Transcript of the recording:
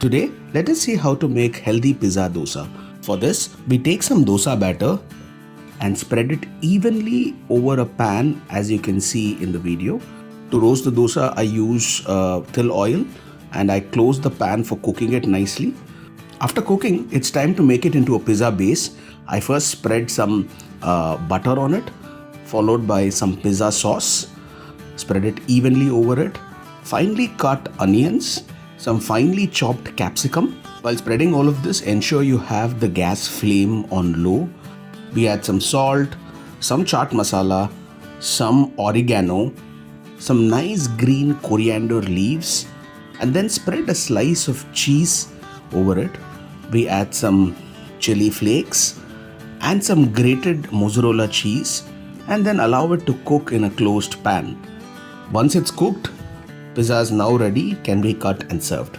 Today, let us see how to make healthy pizza dosa. For this, we take some dosa batter and spread it evenly over a pan as you can see in the video. To roast the dosa, I use till oil and I close the pan for cooking it nicely. After cooking, it's time to make it into a pizza base. I first spread some butter on it, followed by some pizza sauce. Spread it evenly over it. Finely cut onions, some finely chopped capsicum. While spreading all of this, ensure you have the gas flame on low. We add some salt, some chaat masala, some oregano, some nice green coriander leaves, and then spread a slice of cheese over it. We add some chili flakes and some grated mozzarella cheese, and then allow it to cook in a closed pan. Once it's cooked, pizza is now ready, can be cut and served.